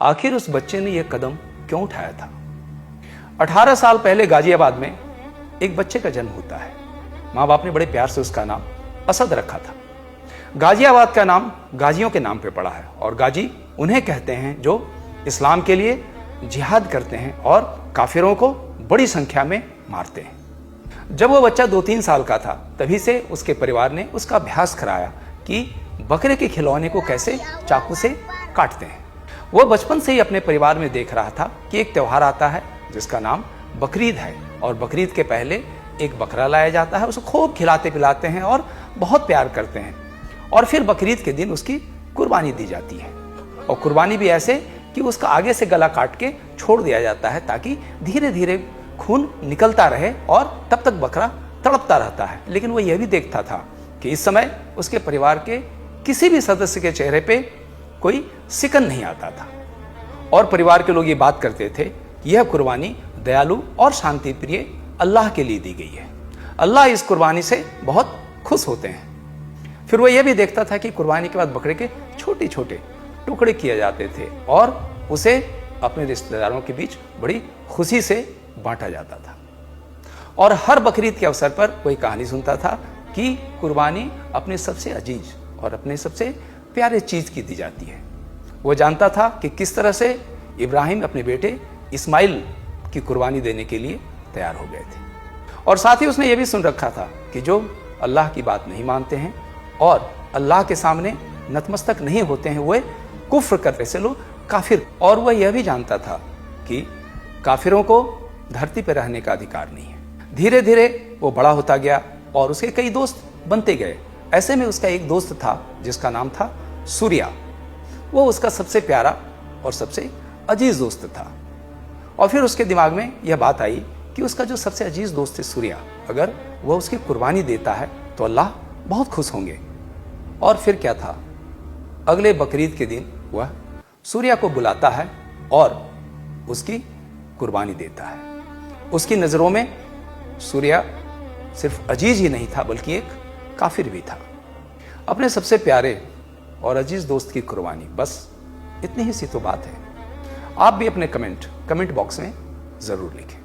आखिर उस बच्चे ने यह कदम क्यों उठाया था। 18 साल पहले गाजियाबाद में एक बच्चे का जन्म होता है। माँ बाप ने बड़े प्यार से उसका नाम असद रखा था। गाजियाबाद का नाम गाजियों के नाम पे पड़ा है और गाजी उन्हें कहते हैं जो इस्लाम के लिए जिहाद करते हैं और काफिरों को बड़ी संख्या में मारते हैं। जब वो बच्चा 2-3 साल का था तभी से उसके परिवार ने उसका अभ्यास कराया कि बकरे के खिलौने को कैसे चाकू से काटते हैं। वो बचपन से ही अपने परिवार में देख रहा था कि एक त्योहार आता है जिसका नाम बकरीद है और बकरीद के पहले एक बकरा लाया जाता है, उसको खूब खिलाते पिलाते हैं और बहुत प्यार करते हैं और फिर बकरीद के दिन उसकी कुर्बानी दी जाती है। और कुर्बानी भी ऐसे कि उसका आगे से गला काट के छोड़ दिया जाता है ताकि धीरे धीरे खून निकलता रहे और तब तक बकरा तड़पता रहता है। लेकिन वो यह भी देखता था कि इस समय उसके परिवार के किसी भी सदस्य के चेहरे पे कोई सिकन नहीं आता था और परिवार के लोग ये बात करते थे कि यह कुर्बानी दयालु और शांति प्रिय अल्लाह के लिए दी गई है। अल्लाह इस कुर्बानी से बहुत खुश होते हैं। फिर वो यह भी देखता था कि कुर्बानी के बाद बकरे के छोटे छोटे टुकड़े किए जाते थे और उसे अपने रिश्तेदारों के बीच बड़ी खुशी से बांटा जाता था। और हर बकरीद के अवसर पर कोई कहानी सुनता था कि कुर्बानी अपने सबसे अजीज और अपने सबसे प्यारे चीज की दी जाती है। वो जानता था कि किस तरह से इब्राहिम अपने बेटे इस्माइल की कुर्बानी देने के लिए तैयार हो गए थे। और साथ ही उसने ये भी सुन रखा था कि जो अल्लाह की बात नहीं मानते हैं और अल्लाह के सामने नतमस्तक नहीं होते हैं वे कुफ्र करने से लोग काफिर। और वह यह भी जानता था कि काफिरों को धरती पर रहने का अधिकार नहीं है। धीरे धीरे वो बड़ा होता गया और उसके कई दोस्त बनते गए। ऐसे में उसका एक दोस्त था जिसका नाम था सूर्या। वो उसका सबसे प्यारा और सबसे अजीज दोस्त था। और फिर उसके दिमाग में यह बात आई कि उसका जो सबसे अजीज दोस्त है सूर्या, अगर वह उसकी कुर्बानी देता है तो अल्लाह बहुत खुश होंगे। और फिर क्या था, अगले बकरीद के दिन वह सूर्या को बुलाता है और उसकी कुर्बानी देता है। उसकी नज़रों में सूर्या सिर्फ अजीज ही नहीं था बल्कि एक काफिर भी था। अपने सबसे प्यारे और अजीज दोस्त की कुर्बानी, बस इतनी ही सी तो बात है। आप भी अपने कमेंट बॉक्स में जरूर लिखें।